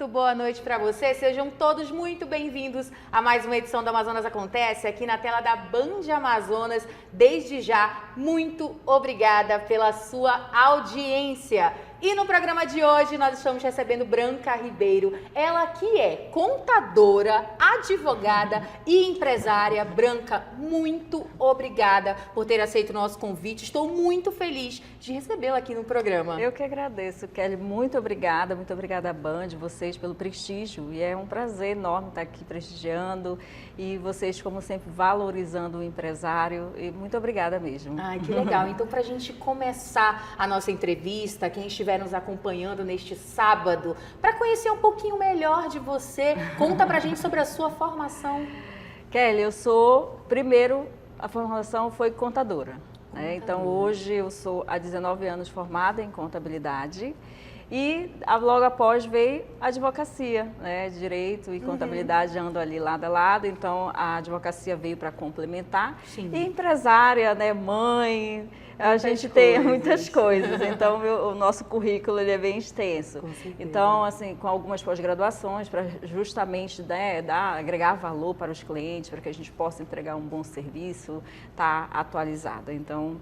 muito boa noite para você. Sejam todos muito bem-vindos a mais uma edição do Amazonas Acontece aqui na tela da Band Amazonas. Desde já, muito obrigada pela sua audiência. E no programa de hoje nós estamos recebendo Branca Ribeiro, ela que é contadora, advogada e empresária. Branca, muito obrigada por ter aceito o nosso convite. Estou muito feliz de recebê-la aqui no programa. Eu que agradeço, Kelly. Muito obrigada à Band, vocês pelo prestígio. E é um prazer enorme estar aqui prestigiando e vocês, como sempre, valorizando o empresário. E muito obrigada mesmo. Ai, que legal. Então, para a gente começar a nossa entrevista, quem estiver nos acompanhando neste sábado, para conhecer um pouquinho melhor de você, conta pra gente sobre a sua formação. Kelly, a formação foi contadora. Né? Então, hoje eu sou há 19 anos formada em contabilidade e logo após veio a advocacia, né? Direito e contabilidade andam ali lado a lado, então a advocacia veio para complementar. Sim. E empresária, né? Mãe, a gente tem muitas coisas, então o nosso currículo ele é bem extenso. Então, assim, com algumas pós-graduações para justamente, né, agregar valor para os clientes, para que a gente possa entregar um bom serviço, tá atualizada. Então,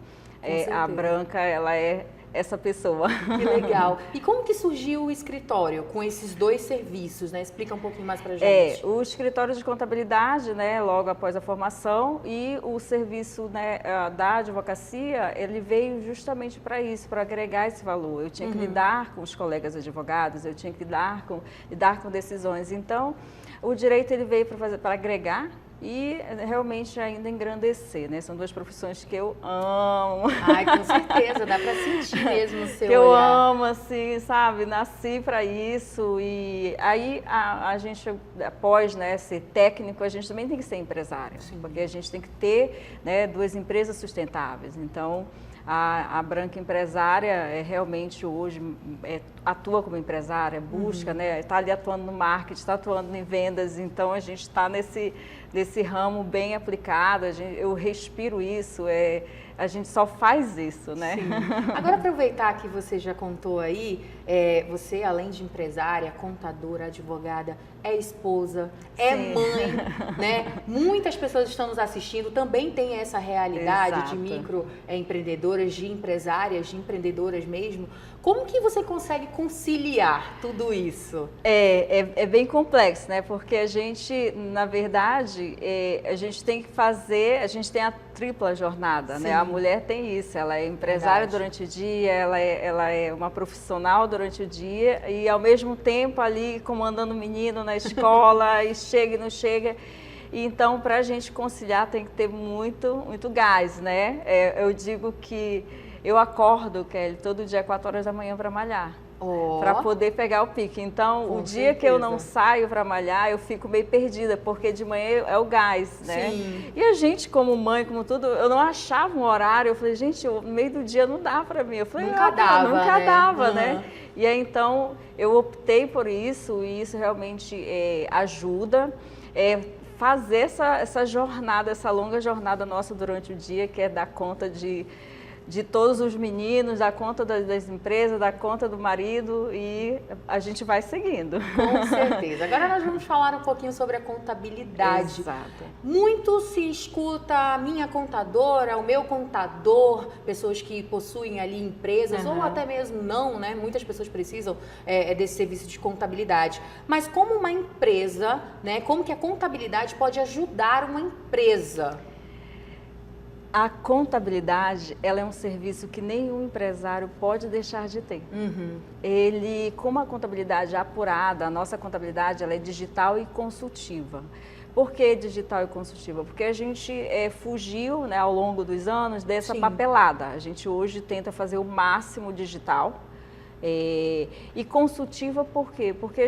a Branca, ela é essa pessoa. Que legal. E como que surgiu o escritório com esses dois serviços, né? Explica um pouquinho mais pra gente. O escritório de contabilidade, né, logo após a formação, e o serviço, né, da advocacia, ele veio justamente para isso, para agregar esse valor. Eu tinha que lidar com os colegas advogados, eu tinha que lidar com decisões. Então, o direito ele veio para agregar e realmente ainda engrandecer, né? São duas profissões que eu amo. Ai, com certeza, dá para sentir mesmo o seu que eu olhar. amo, assim, sabe? Nasci para isso e aí a gente, após, né, ser técnico, a gente também tem que ser empresário, porque a gente tem que ter, né, duas empresas sustentáveis. Então, a Branca empresária realmente hoje atua como empresária, busca, né, está ali atuando no marketing, está atuando em vendas, então a gente está nesse ramo bem aplicado, eu respiro isso, a gente só faz isso, né? Sim. Agora, aproveitar que você já contou aí, você, além de empresária, contadora, advogada, é esposa, é mãe, né? Muitas pessoas estão nos assistindo, também tem essa realidade de microempreendedoras, de empresárias, de empreendedoras mesmo. Como que você consegue conciliar tudo isso? É bem complexo, né? Porque a gente, na verdade, a gente tem a tripla jornada, né? A mulher tem isso, ela é empresária durante o dia, ela é uma profissional durante o dia e ao mesmo tempo ali comandando o menino na escola e chega e não chega. E então, para a gente conciliar tem que ter muito gás, né? Eu digo que eu acordo, Kelly, todo dia 4 horas da manhã para malhar. Para poder pegar o pique. Então, o dia que eu não saio para malhar, eu fico meio perdida, porque de manhã é o gás, né? Sim. E a gente, como mãe, como tudo, eu não achava um horário. Eu falei, gente, no meio do dia não dá para mim. Eu falei, nunca dava, né? E aí, então, eu optei por isso, e isso realmente ajuda. Fazer essa jornada, essa longa jornada nossa durante o dia, que é dar conta de todos os meninos, dar conta das empresas, dar conta do marido e a gente vai seguindo. Com certeza. Agora nós vamos falar um pouquinho sobre a contabilidade. Exato. Muito se escuta a minha contadora, o meu contador, pessoas que possuem ali empresas ou até mesmo não, né? Muitas pessoas precisam desse serviço de contabilidade. Mas como uma empresa, né? Como que a contabilidade pode ajudar uma empresa? A contabilidade, ela é um serviço que nenhum empresário pode deixar de ter. Como a contabilidade é apurada, a nossa contabilidade ela é digital e consultiva. Por que digital e consultiva? Porque a gente fugiu, né, ao longo dos anos dessa papelada. A gente hoje tenta fazer o máximo digital. E consultiva por quê? Porque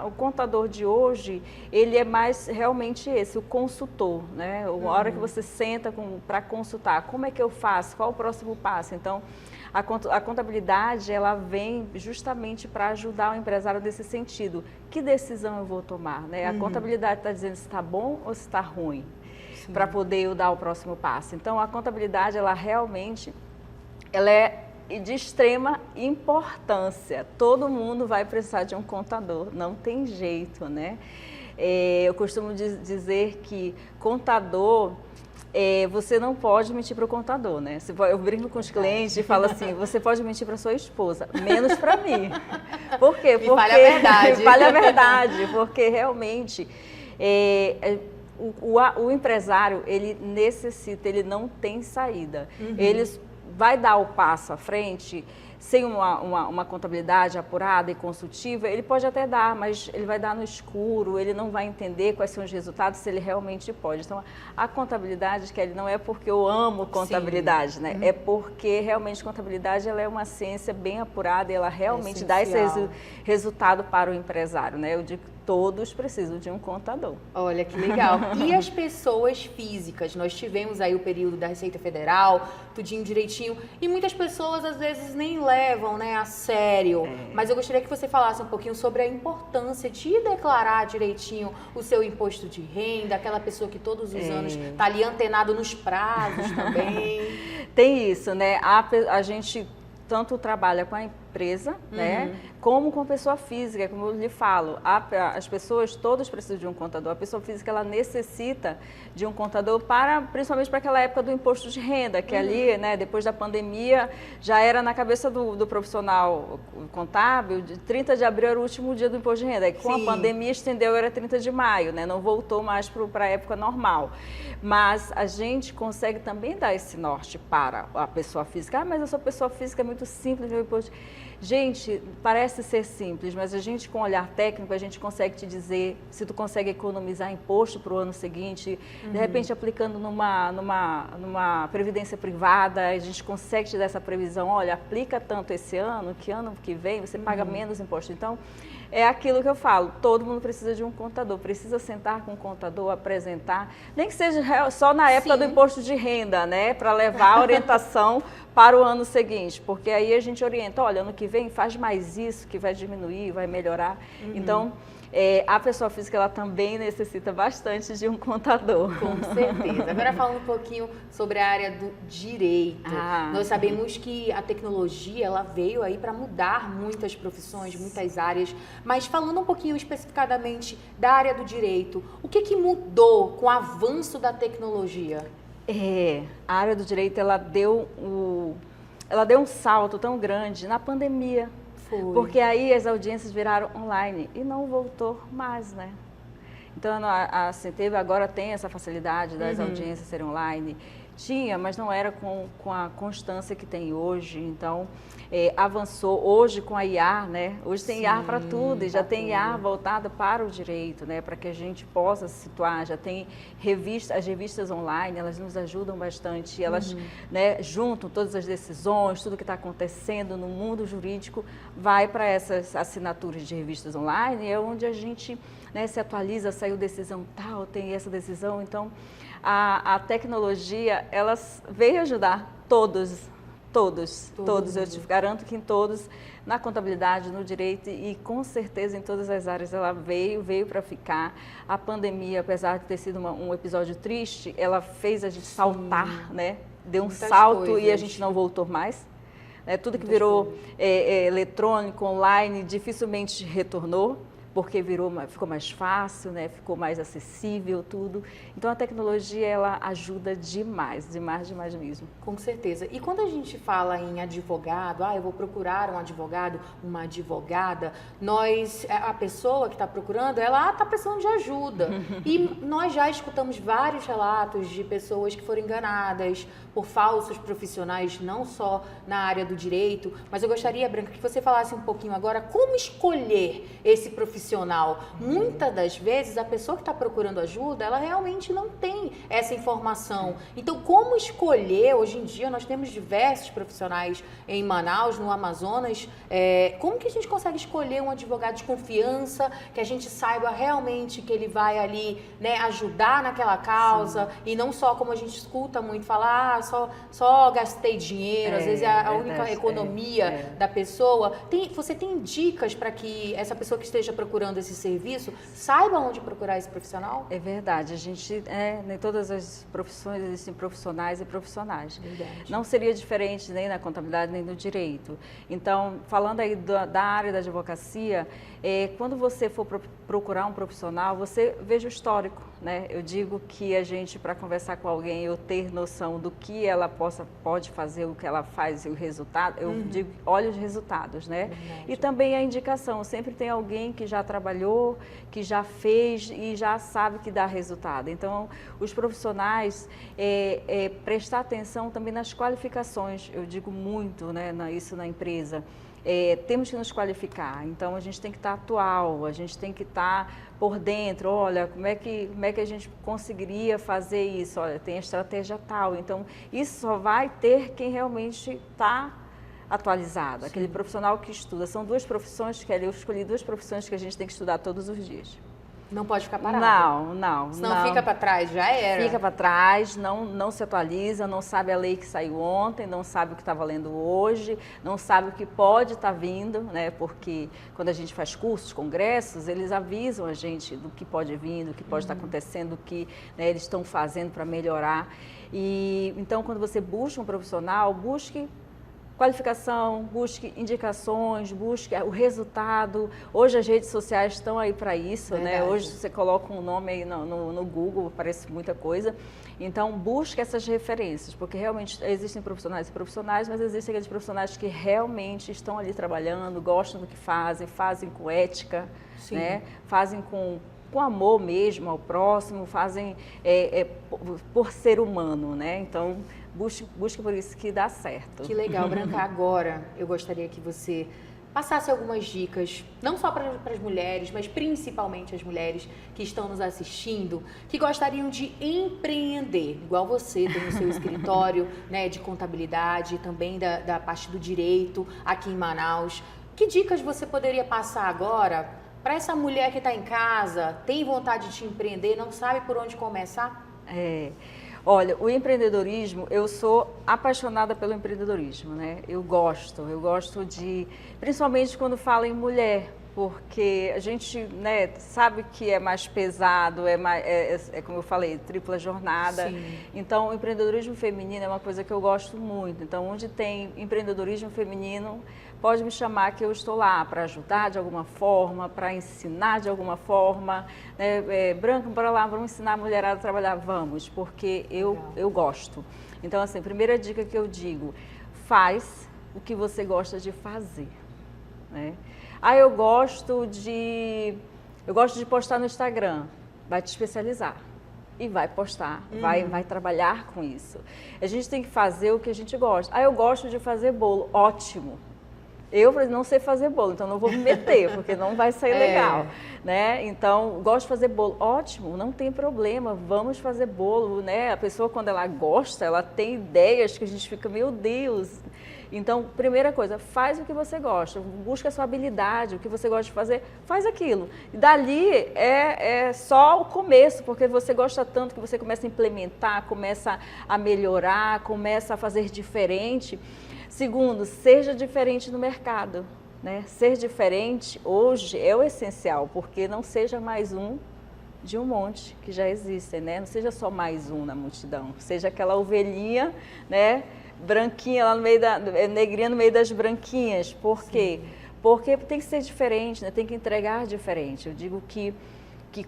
o contador de hoje, ele é mais realmente o consultor, né? A hora que você senta para consultar, como é que eu faço? Qual o próximo passo? Então, a contabilidade, ela vem justamente para ajudar o empresário nesse sentido. Que decisão eu vou tomar, né? A contabilidade está dizendo se está bom ou se está ruim, para poder eu dar o próximo passo. Então, a contabilidade, ela realmente, ela é de extrema importância. Todo mundo vai precisar de um contador, não tem jeito, né? Eu costumo dizer que contador, você não pode mentir para o contador, né? Eu brinco com os clientes e falo assim, você pode mentir para sua esposa, menos para mim. Por quê? Porque fale a verdade. Fale a verdade, porque realmente o empresário, ele necessita, ele não tem saída. Ele vai dar o passo à frente sem uma contabilidade apurada e consultiva, ele pode até dar, mas ele vai dar no escuro, ele não vai entender quais são os resultados, se ele realmente pode. Então, a contabilidade, Kelly, não é porque eu amo contabilidade, né? É porque realmente contabilidade ela é uma ciência bem apurada e ela realmente dá esse resultado para o empresário, né? Eu digo que todos precisam de um contador. Olha que legal. E as pessoas físicas? Nós tivemos aí o período da Receita Federal, tudinho direitinho, e muitas pessoas às vezes nem levam, né, a sério. Mas eu gostaria que você falasse um pouquinho sobre a importância de declarar direitinho o seu imposto de renda, aquela pessoa que todos os anos está ali antenado nos prazos também. Tem isso, né? A gente tanto trabalha com a empresa, né, como com pessoa física, como eu lhe falo, as pessoas todas precisam de um contador. A pessoa física ela necessita de um contador principalmente para aquela época do imposto de renda, que ali, né, depois da pandemia, já era na cabeça do profissional contábil, de 30 de abril era o último dia do imposto de renda. E com a pandemia estendeu, era 30 de maio, né, não voltou mais para a época normal. Mas a gente consegue também dar esse norte para a pessoa física. Mas eu sou pessoa física, é muito simples, meu imposto. Gente, parece ser simples, mas a gente com olhar técnico, a gente consegue te dizer se tu consegue economizar imposto para o ano seguinte, de repente aplicando numa previdência privada, a gente consegue te dar essa previsão, olha, aplica tanto esse ano, que ano que vem você paga menos imposto. Então, é aquilo que eu falo, todo mundo precisa de um contador, precisa sentar com o contador, apresentar, nem que seja só na época do imposto de renda, né, para levar a orientação para o ano seguinte, porque aí a gente orienta, olha, ano que vem faz mais isso, que vai diminuir, vai melhorar. Então, a pessoa física ela também necessita bastante de um contador. Com certeza. Agora falando um pouquinho sobre a área do direito. Nós sabemos que a tecnologia ela veio aí para mudar muitas profissões, muitas áreas, mas falando um pouquinho especificadamente da área do direito, o que mudou com o avanço da tecnologia? A área do direito ela deu um salto tão grande na pandemia. Porque aí as audiências viraram online e não voltou mais, né? Então a Centev agora tem essa facilidade das audiências serem online. Tinha, mas não era com a constância que tem hoje. Então, avançou hoje com a IA, né? Hoje tem IA para tudo e já tem IA voltada para o direito, né? Para que a gente possa se situar. Já tem as revistas online, elas nos ajudam bastante. Elas juntam todas as decisões, tudo que está acontecendo no mundo jurídico, vai para essas assinaturas de revistas online, é onde a gente se atualiza, saiu decisão tal, tem essa decisão. Então, a tecnologia, ela veio ajudar todos. Eu te garanto que em todos, na contabilidade, no direito e com certeza em todas as áreas ela veio para ficar. A pandemia, apesar de ter sido um episódio triste, ela fez a gente saltar, né? Deu um salto e a gente não voltou mais. Tudo que virou eletrônico, online, dificilmente retornou. Porque ficou mais fácil, né? Ficou mais acessível tudo. Então a tecnologia ela ajuda demais mesmo. Com certeza. E quando a gente fala em advogado, eu vou procurar um advogado, uma advogada, a pessoa que está procurando, ela está precisando de ajuda. E nós já escutamos vários relatos de pessoas que foram enganadas por falsos profissionais, não só na área do direito, mas eu gostaria, Branca, que você falasse um pouquinho agora como escolher esse profissional. Muitas das vezes a pessoa que está procurando ajuda, ela realmente não tem essa informação. Então, como escolher? Hoje em dia nós temos diversos profissionais em Manaus, no Amazonas. Como que a gente consegue escolher um advogado de confiança, que a gente saiba realmente que ele vai ali, né, ajudar naquela causa e não só como a gente escuta muito falar, só gastei dinheiro, às vezes é a única economia da pessoa. Você tem dicas para que essa pessoa que esteja procurando procurando esse serviço, saiba onde procurar esse profissional? É verdade, a gente, nem todas as profissões existem profissionais e profissionais. Verdade. Não seria diferente nem na contabilidade nem no direito. Então, falando aí da área da advocacia, quando você for procurar um profissional, você veja o histórico, né? Eu digo que a gente, para conversar com alguém, eu ter noção do que ela pode fazer, o que ela faz e o resultado, eu digo, olha os resultados, né? Verdade. E também a indicação, sempre tem alguém que já trabalhou, que já fez e já sabe que dá resultado. Então, os profissionais, prestar atenção também nas qualificações, eu digo muito, né, isso na empresa. Temos que nos qualificar, então a gente tem que estar atual, a gente tem que estar por dentro, olha, como é que a gente conseguiria fazer isso, olha, tem a estratégia tal, então isso só vai ter quem realmente está atualizado, Sim. Aquele profissional que estuda. São duas profissões, eu escolhi duas profissões que a gente tem que estudar todos os dias. Não pode ficar parado. Não. Senão fica para trás, já era. Fica para trás, não se atualiza, não sabe a lei que saiu ontem, não sabe o que está valendo hoje, não sabe o que pode estar vindo, né? Porque quando a gente faz cursos, congressos, eles avisam a gente do que pode vir, do que pode estar acontecendo, do que, né, eles estão fazendo para melhorar. E então, quando você busca um profissional, busque qualificação, busque indicações, busque o resultado. Hoje as redes sociais estão aí para isso, né? Hoje você coloca um nome aí no Google, aparece muita coisa. Então, busque essas referências, porque realmente existem profissionais e profissionais, mas existem aqueles profissionais que realmente estão ali trabalhando, gostam do que fazem com ética, né? Fazem com amor mesmo ao próximo, fazem por ser humano, né? Então, busque por isso que dá certo. Que legal, Branca. Agora, eu gostaria que você passasse algumas dicas, não só para as mulheres, mas principalmente as mulheres que estão nos assistindo, que gostariam de empreender, igual você tem o seu escritório, né, de contabilidade, também da parte do direito aqui em Manaus. Que dicas você poderia passar agora para essa mulher que está em casa, tem vontade de empreender, não sabe por onde começar? Olha, o empreendedorismo, eu sou apaixonada pelo empreendedorismo, né? Eu gosto de, principalmente quando fala em mulher, porque a gente, né, sabe que é mais pesado, como eu falei, tripla jornada. Sim. Então, o empreendedorismo feminino é uma coisa que eu gosto muito. Então, onde tem empreendedorismo feminino, pode me chamar que eu estou lá para ajudar de alguma forma, para ensinar de alguma forma. Branca, bora lá, vamos ensinar a mulherada a trabalhar? Vamos, porque eu gosto. Então, assim, a primeira dica que eu digo, faz o que você gosta de fazer, né? Eu gosto de postar no Instagram. Vai te especializar e vai postar, vai trabalhar com isso. A gente tem que fazer o que a gente gosta. Eu gosto de fazer bolo. Ótimo. Eu não sei fazer bolo, então não vou me meter, porque não vai sair legal, né? Então, gosto de fazer bolo. Ótimo, não tem problema, vamos fazer bolo, né? A pessoa, quando ela gosta, ela tem ideias que a gente fica, meu Deus. Então, primeira coisa, faz o que você gosta, busca a sua habilidade, o que você gosta de fazer, faz aquilo. E dali é só o começo, porque você gosta tanto que você começa a implementar, começa a melhorar, começa a fazer diferente. Segundo, seja diferente no mercado, né? Ser diferente hoje é o essencial, porque não seja mais um de um monte que já existem, né? Não seja só mais um na multidão, seja aquela ovelhinha, né? Branquinha lá no meio negrinha no meio das branquinhas. Por quê? Porque tem que ser diferente, né? Tem que entregar diferente. Eu digo que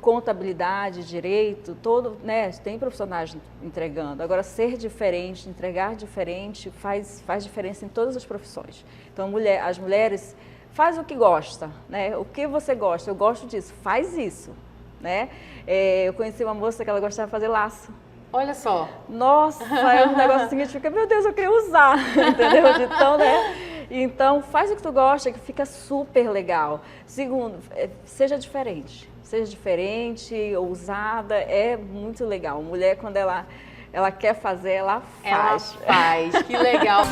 contabilidade, direito, né, tem profissionais entregando. Agora, ser diferente, entregar diferente, faz diferença em todas as profissões. Então, as mulheres, faz o que gosta, né? O que você gosta? Eu gosto disso, faz isso, né? Eu conheci uma moça que ela gostava de fazer laço. Olha só. Nossa, é um negócio assim que a gente fica, meu Deus, eu queria usar, entendeu? Então, né? Então, faz o que tu gosta, que fica super legal. Segundo, seja diferente. Seja diferente, ousada, é muito legal. Mulher, quando ela quer fazer, ela faz. Ela faz, que legal.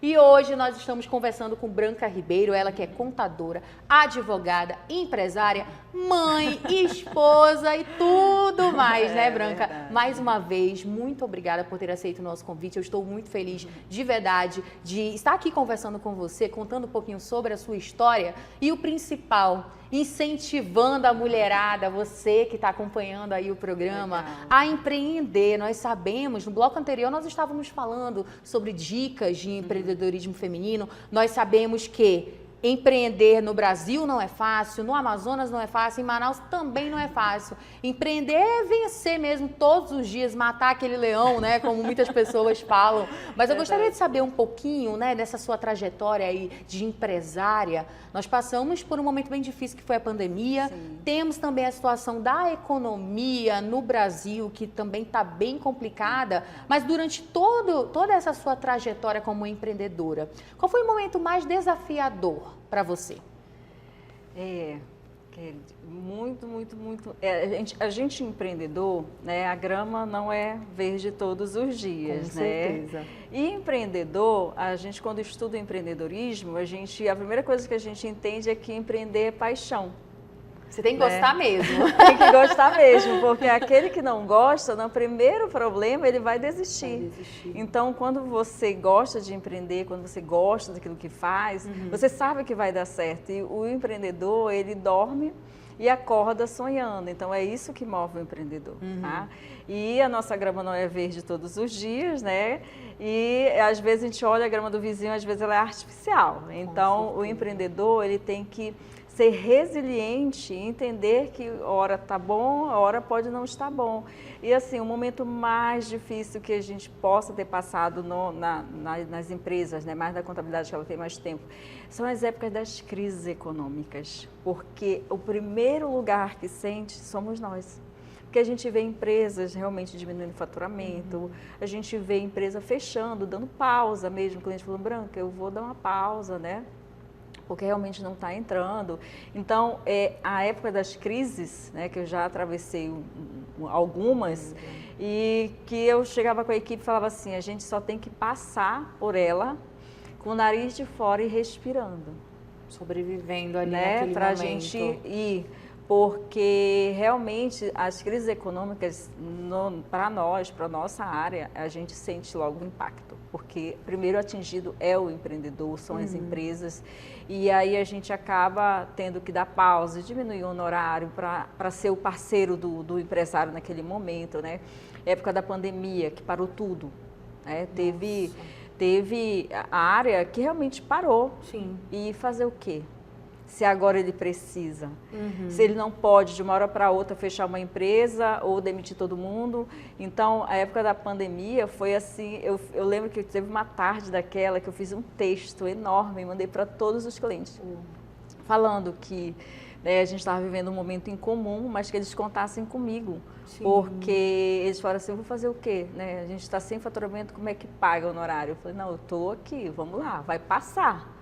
E hoje nós estamos conversando com Branca Ribeiro, ela que é contadora, advogada, empresária, mãe, esposa e tudo tudo mais, né, Branca? Verdade. Mais uma vez, muito obrigada por ter aceito o nosso convite. Eu estou muito feliz, de verdade, de estar aqui conversando com você, contando um pouquinho sobre a sua história e o principal, incentivando a mulherada, você que está acompanhando aí o programa, a empreender. Nós sabemos, no bloco anterior nós estávamos falando sobre dicas de empreendedorismo feminino. Nós sabemos que empreender no Brasil não é fácil, no Amazonas não é fácil, em Manaus também não é fácil. Empreender é vencer mesmo todos os dias, matar aquele leão, né, como muitas pessoas falam. Mas eu gostaria de saber um pouquinho, né, dessa sua trajetória aí de empresária. Nós passamos por um momento bem difícil que foi a pandemia. Sim. Temos também a situação da economia no Brasil, que também está bem complicada. Mas durante toda essa sua trajetória como empreendedora, qual foi o momento mais desafiador para você? Muito. A gente empreendedor, né? A grama não é verde todos os dias, Com né? certeza. E empreendedor, a gente quando estuda empreendedorismo, a primeira coisa que a gente entende é que empreender é paixão. Você tem que gostar mesmo. Tem que gostar mesmo, porque aquele que não gosta, no primeiro problema, ele vai desistir. Então, quando você gosta de empreender, quando você gosta daquilo que faz, você sabe que vai dar certo. E o empreendedor, ele dorme e acorda sonhando. Então, é isso que move o empreendedor, tá? E a nossa grama não é verde todos os dias, né? E, às vezes, a gente olha a grama do vizinho, às vezes ela é artificial. Então, o empreendedor, ele tem que ser resiliente, entender que hora tá bom, a hora pode não estar bom. E assim, o momento mais difícil que a gente possa ter passado nas empresas, né, mais da contabilidade que ela tem mais tempo, são as épocas das crises econômicas, porque o primeiro lugar que sente somos nós. Porque a gente vê empresas realmente diminuindo o faturamento, a gente vê empresa fechando, dando pausa mesmo, o cliente falando, Branca, eu vou dar uma pausa, né? Porque realmente não está entrando. Então, a época das crises, né, que eu já atravessei algumas, e que eu chegava com a equipe e falava assim, a gente só tem que passar por ela com o nariz de fora e respirando. Sobrevivendo ali, né, naquele pra momento. Gente ir, porque realmente as crises econômicas, para nós, para a nossa área, a gente sente logo o impacto. Porque primeiro atingido é o empreendedor, são as empresas, e aí a gente acaba tendo que dar pausa, diminuir o honorário para ser o parceiro do empresário naquele momento, né? Época da pandemia, que parou tudo, né? Teve a área que realmente parou. Sim. E fazer o quê? Se agora ele precisa, se ele não pode de uma hora para outra fechar uma empresa ou demitir todo mundo. Então, a época da pandemia foi assim, eu lembro que teve uma tarde daquela que eu fiz um texto enorme e mandei para todos os clientes, falando que a gente estava vivendo um momento incomum, mas que eles contassem comigo. Sim. Porque eles falaram assim, eu vou fazer o quê? Né? A gente está sem faturamento, como é que paga o honorário? Eu falei, não, eu estou aqui, vamos lá, vai passar.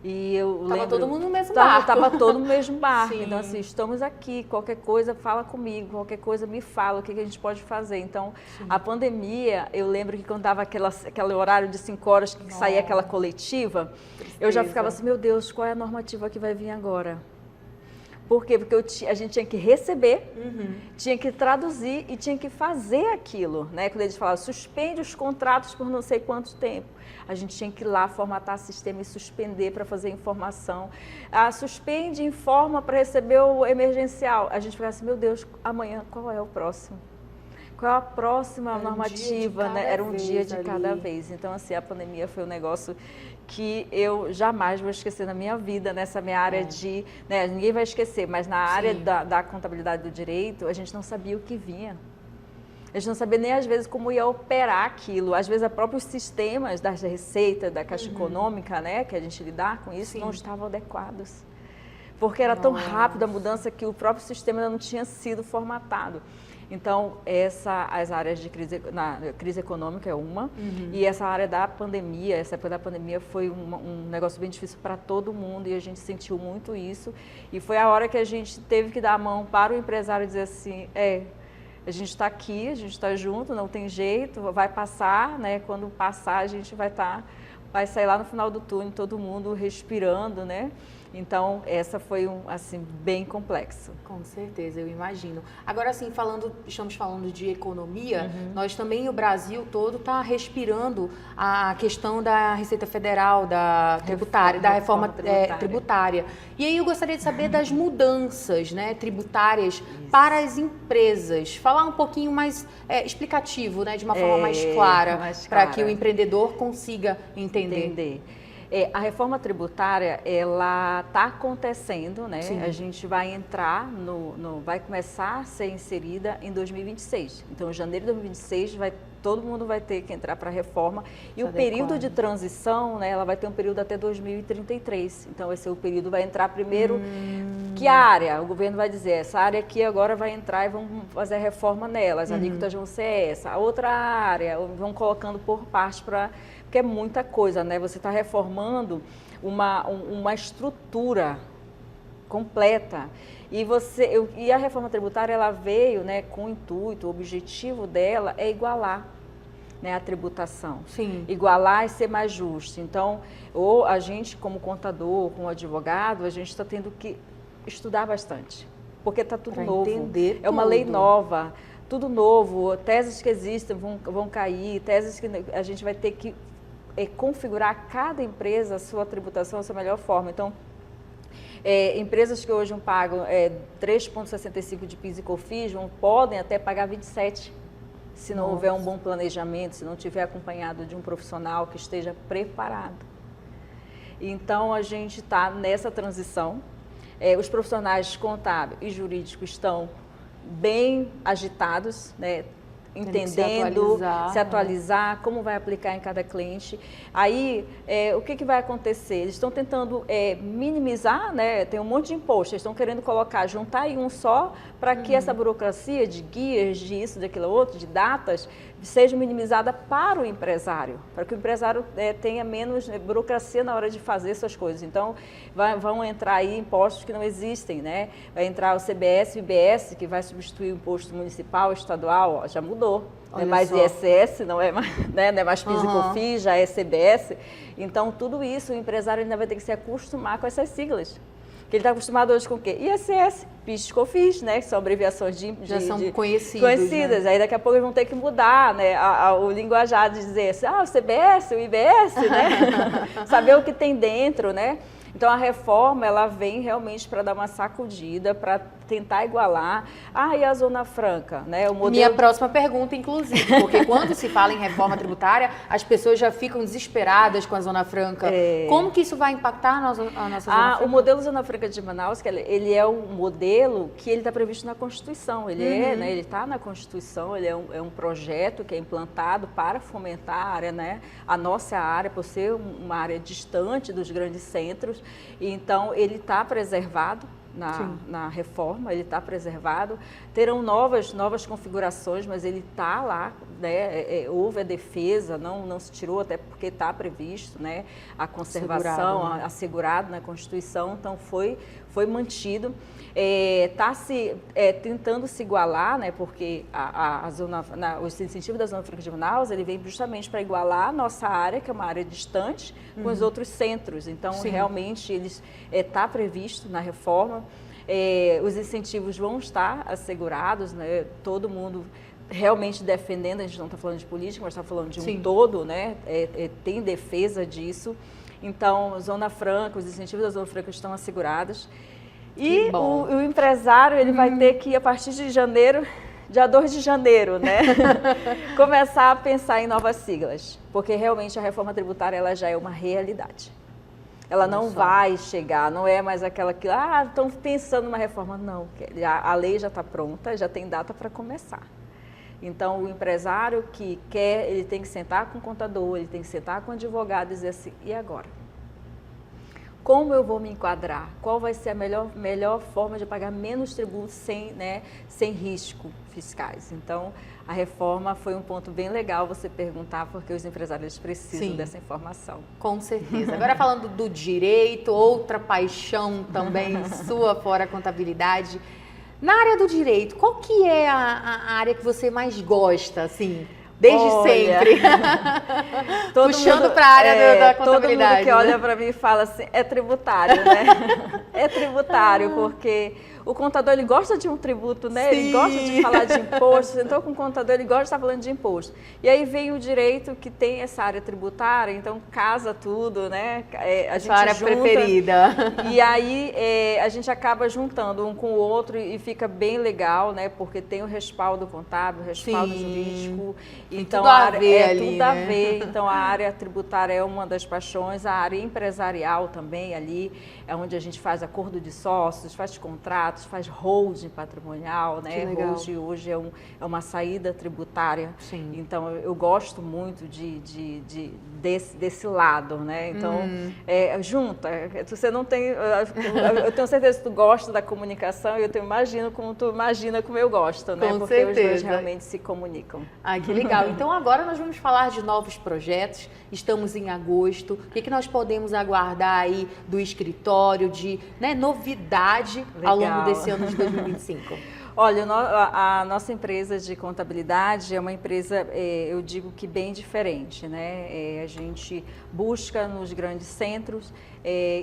E eu lembro, todo mundo no mesmo barco. Estava todo no mesmo barco. Sim. Então, assim, estamos aqui, qualquer coisa fala comigo, qualquer coisa me fala, o que a gente pode fazer. Então, a pandemia, eu lembro que quando dava aquele horário de 5 horas que saía aquela coletiva, eu já ficava assim, meu Deus, qual é a normativa que vai vir agora? Por quê? Porque a gente tinha que receber, tinha que traduzir e tinha que fazer aquilo, né? Quando eles falavam, suspende os contratos por não sei quanto tempo. A gente tinha que ir lá formatar o sistema e suspender para fazer informação. Suspende, informa para receber o emergencial. A gente ficava assim, meu Deus, amanhã qual é o próximo? Qual é a próxima normativa? Né? Era um dia de cada vez. Então, assim, a pandemia foi um negócio que eu jamais vou esquecer na minha vida, nessa minha área de... Né, ninguém vai esquecer, mas na área da contabilidade do direito, a gente não sabia o que vinha. A gente não sabia nem, às vezes, como ia operar aquilo. Às vezes, os próprios sistemas da Receita, da Caixa Econômica, né, que a gente lidar com isso, não estavam adequados. Porque era tão rápida a mudança que o próprio sistema ainda não tinha sido formatado. Então, as áreas de crise econômica é uma, e essa área da pandemia, essa época da pandemia foi um negócio bem difícil para todo mundo, e a gente sentiu muito isso. E foi a hora que a gente teve que dar a mão para o empresário e dizer assim, a gente está aqui, a gente está junto, não tem jeito, vai passar, né? Quando passar, a gente vai sair lá no final do túnel, todo mundo respirando, né? Então, essa foi assim, bem complexo. Com certeza, eu imagino. Agora, assim, estamos falando de economia, nós também, o Brasil todo está respirando a questão da Receita Federal, da reforma tributária. E aí eu gostaria de saber das mudanças, né, tributárias para as empresas. Falar um pouquinho mais explicativo, né, de uma forma mais clara, para que o empreendedor consiga entender. A reforma tributária, ela está acontecendo, né? Sim. A gente vai entrar, vai começar a ser inserida em 2026. Então, em janeiro de 2026, todo mundo vai ter que entrar para a reforma. E o período de transição, né, ela vai ter um período até 2033. Então, esse é o período, vai entrar primeiro, que área? O governo vai dizer, essa área aqui agora vai entrar e vamos fazer a reforma nela, as alíquotas vão ser essa. A outra área, vão colocando por parte porque é muita coisa, né? Você está reformando uma estrutura completa. E a reforma tributária, ela veio, né, com o intuito, o objetivo dela é igualar, né, a tributação. Sim. Igualar e ser mais justo. Então, ou a gente, como contador, como advogado, a gente está tendo que estudar bastante, porque está tudo novo. Entender é uma lei nova, tudo novo, teses que existem vão cair, teses que a gente vai ter que configurar cada empresa a sua tributação, a sua melhor forma. Então, empresas que hoje pagam 3,65 de PIS e COFINS podem até pagar 27, se não houver um bom planejamento, se não tiver acompanhado de um profissional que esteja preparado. Então, a gente está nessa transição. Os profissionais contábeis e jurídicos estão bem agitados, né? Entendendo, se atualizar, como vai aplicar em cada cliente. Aí, o que vai acontecer? Eles estão tentando minimizar, né? Tem um monte de imposto, eles estão querendo juntar em um só, para que essa burocracia de guias, de isso, daquilo outro, de datas, seja minimizada para o empresário, para que o empresário tenha menos burocracia na hora de fazer essas coisas. Então, vão entrar aí impostos que não existem, né? Vai entrar o CBS e o IBS, que vai substituir o imposto municipal, estadual, já mudou. Não é mais ISS, não é mais, né? Não é mais PIS e COFINS, já é CBS. Então, tudo isso, o empresário ainda vai ter que se acostumar com essas siglas. Que ele está acostumado hoje com o quê? ISS, PIS e COFINS, né? Que são abreviações já são conhecidas. Né? Aí daqui a pouco eles vão ter que mudar, né? O linguajar de dizer assim, o CBS, o IBS, né? Saber o que tem dentro, né? Então, a reforma, ela vem realmente para dar uma sacudida, para tentar igualar. E a Zona Franca, né? O modelo... Minha próxima pergunta, inclusive, porque quando se fala em reforma tributária, as pessoas já ficam desesperadas com a Zona Franca. Como que isso vai impactar a nossa Zona Franca? O modelo Zona Franca de Manaus, que ele é um modelo que ele está previsto na Constituição. Ele ele está na Constituição, ele é um projeto que é implantado para fomentar a área, né? A nossa área, por ser uma área distante dos grandes centros. Então, ele está preservado na reforma, ele está preservado. Terão novas configurações, mas ele está lá, né? Houve a defesa, não se tirou, até porque está previsto, né? A conservação, assegurado na Constituição, então foi mantido. Está tentando se igualar, né? Porque os incentivos da Zona Franca de Manaus, ele vem justamente para igualar a nossa área, que é uma área distante, com os outros centros. Então, realmente, está previsto na reforma. Os incentivos vão estar assegurados, né? Todo mundo realmente defendendo, a gente não está falando de política, mas está falando de um todo, né? Tem defesa disso. Então, Zona Franca, os incentivos da Zona Franca estão assegurados. E o empresário, ele vai ter que, a partir de janeiro, dia 2 de janeiro, né? Começar a pensar em novas siglas, porque realmente a reforma tributária, ela já é uma realidade. Ela não vai chegar, não é mais aquela que, estão pensando numa reforma. Não, a lei já está pronta, já tem data para começar. Então, o empresário que quer, ele tem que sentar com o contador, ele tem que sentar com o advogado e dizer assim, e agora? Como eu vou me enquadrar? Qual vai ser a melhor forma de pagar menos tributos sem risco fiscais? Então, a reforma foi um ponto bem legal você perguntar, porque os empresários precisam dessa informação. Com certeza. Agora, falando do direito, outra paixão também sua, fora a contabilidade. Na área do direito, qual que é a área que você mais gosta, assim? desde sempre. Puxando para a área da contabilidade. Todo mundo que olha para mim e fala assim, é tributário, né? É tributário, porque o contador, ele gosta de um tributo, né? Sim. Ele gosta de falar de imposto. Então, com o contador, ele gosta de estar falando de imposto. E aí vem o direito que tem essa área tributária, então casa tudo, né? A gente área junta, preferida. E aí a gente acaba juntando um com o outro e fica bem legal, né? Porque tem o respaldo contábil, o respaldo jurídico. Então, tudo a ver ali, tudo a ver. Então, a área tributária é uma das paixões, a área empresarial também ali, é onde a gente faz acordo de sócios, faz contratos, faz holding patrimonial, né? Holding hoje é uma saída tributária. Sim. Então, eu gosto muito desse lado, né? Então, junta. Você não tem... Eu tenho certeza que tu gosta da comunicação e eu imagino como tu imagina como eu gosto, né? Com Porque certeza. os dois realmente se comunicam. Ah, que legal. Então agora nós vamos falar de novos projetos. Estamos em agosto. O que nós podemos aguardar aí do escritório, de novidade ao longo desse ano de 2025? Olha, a nossa empresa de contabilidade é uma empresa, eu digo que bem diferente, né? A gente busca nos grandes centros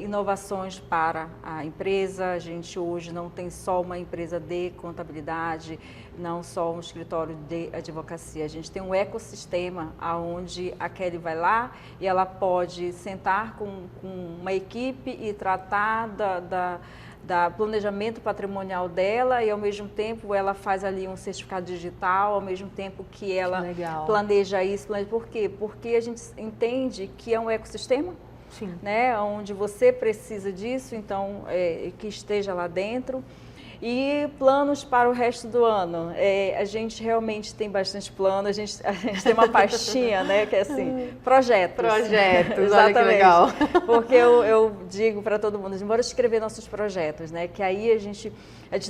inovações para a empresa. A gente hoje não tem só uma empresa de contabilidade, não só um escritório de advocacia. A gente tem um ecossistema onde a Kelly vai lá e ela pode sentar com uma equipe e tratar da planejamento patrimonial dela, e ao mesmo tempo ela faz ali um certificado digital, ao mesmo tempo que ela planeja isso. Por quê? Porque a gente entende que é um ecossistema, sim, né, onde você precisa disso, então que esteja lá dentro. E planos para o resto do ano. A gente realmente tem bastante plano, a gente tem uma pastinha, né, que é assim, projetos. Projetos, exatamente. Olha que legal. Porque eu digo para todo mundo, bora escrever nossos projetos, né, que aí a gente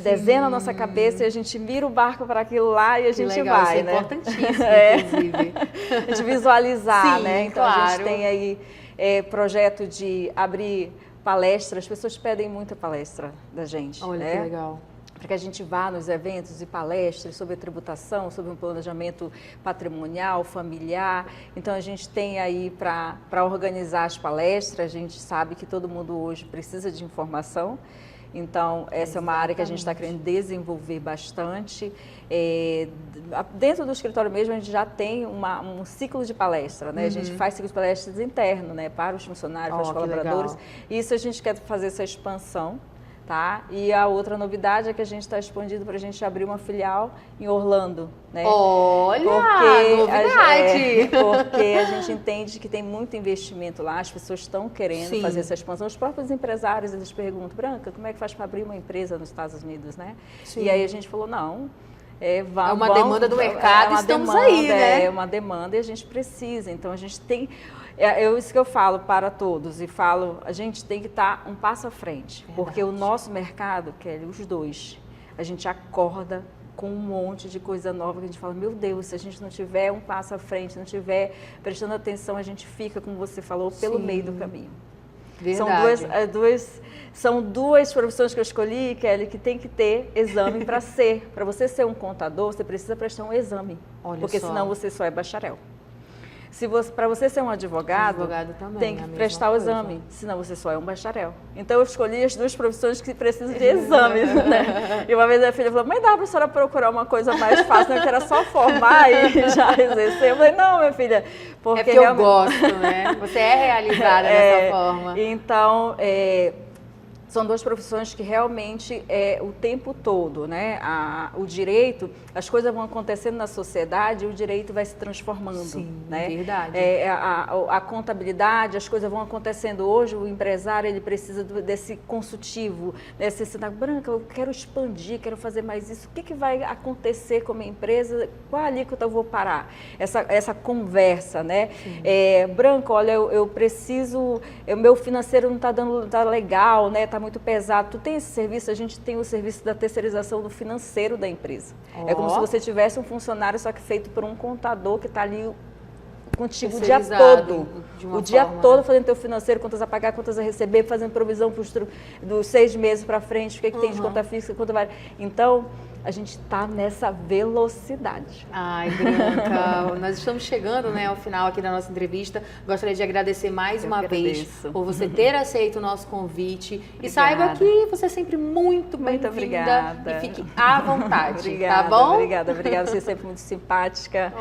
desenha na nossa cabeça e a gente vira o barco para aquilo lá e a gente legal, vai, isso né? É importantíssimo, inclusive. A gente visualizar, Sim, né? Então claro. a gente tem aí projeto de abrir palestras, as pessoas pedem muita palestra da gente. Olha né? que legal. Para que a gente vá nos eventos e palestras sobre a tributação, sobre um planejamento patrimonial, familiar. Então, a gente tem aí para organizar as palestras, a gente sabe que todo mundo hoje precisa de informação. Então, essa é uma área que a gente está querendo desenvolver bastante. Dentro do escritório mesmo, a gente já tem um ciclo de palestra, né? A gente faz ciclo de palestras interno, né? Para os funcionários, para os colaboradores. E isso a gente quer fazer essa expansão. Tá? E a outra novidade é que a gente está expandindo para a gente abrir uma filial em Orlando, né? Olha, novidade! Porque a gente entende que tem muito investimento lá, as pessoas estão querendo fazer essa expansão. Os próprios empresários, eles perguntam, Branca, como é que faz para abrir uma empresa nos Estados Unidos, né? Sim. E aí a gente falou, não... É uma demanda do mercado, estamos aí, né? É uma demanda e a gente precisa. Então, a gente tem... isso que eu falo para todos e falo, a gente tem que estar um passo à frente. Verdade. Porque o nosso mercado, Kelly, os dois, a gente acorda com um monte de coisa nova que a gente fala, meu Deus, se a gente não tiver um passo à frente, não tiver prestando atenção, a gente fica, como você falou, pelo meio do caminho. Verdade. São duas profissões que eu escolhi, Kelly, que tem que ter exame para ser. Para você ser um contador, você precisa prestar um exame. Porque senão você só é bacharel. Para você ser um advogado também, tem que prestar o exame, senão você só é um bacharel. Então eu escolhi as duas profissões que precisam de exames, né? E uma vez a filha falou, mãe, dá para a senhora procurar uma coisa mais fácil, né? Que era só formar e já exercer. Eu falei, não, minha filha, porque eu gosto, né? Você é realizada dessa forma. Então, são duas profissões que realmente o tempo todo, né? O direito, as coisas vão acontecendo na sociedade e o direito vai se transformando. Sim, né? Verdade. A contabilidade, as coisas vão acontecendo. Hoje o empresário ele precisa desse consultivo, desse Branca, eu quero expandir, quero fazer mais isso. O que vai acontecer com a minha empresa? Qual alíquota eu vou parar? Essa conversa, né? Branca, olha, eu preciso, o meu financeiro não está legal, né? Tá muito pesado. Tu tem esse serviço? A gente tem o serviço da terceirização do financeiro da empresa. É como se você tivesse um funcionário, só que feito por um contador que está ali contigo o dia todo. O dia todo fazendo teu financeiro, contas a pagar, contas a receber, fazendo provisão dos 6 meses para frente, o que tem de conta fixa, conta vai. Então, a gente está nessa velocidade. Ai, Branca, nós estamos chegando, né, ao final aqui da nossa entrevista. Gostaria de agradecer mais uma vez por você ter aceito o nosso convite. Obrigada. E saiba que você é sempre muito bem-vinda e fique à vontade, obrigada, tá bom? Obrigada, você é sempre muito simpática,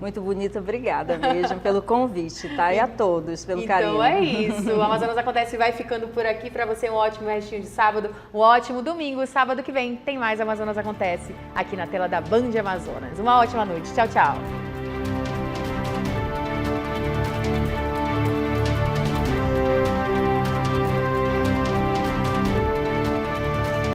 muito bonita. Obrigada mesmo pelo convite, tá? E a todos pelo carinho. Então é isso. O Amazonas Acontece vai ficando por aqui. Para você um ótimo restinho de sábado, um ótimo domingo. Sábado que vem tem mais Amazonas Acontece aqui na tela da Band Amazonas. Uma ótima noite. Tchau, tchau.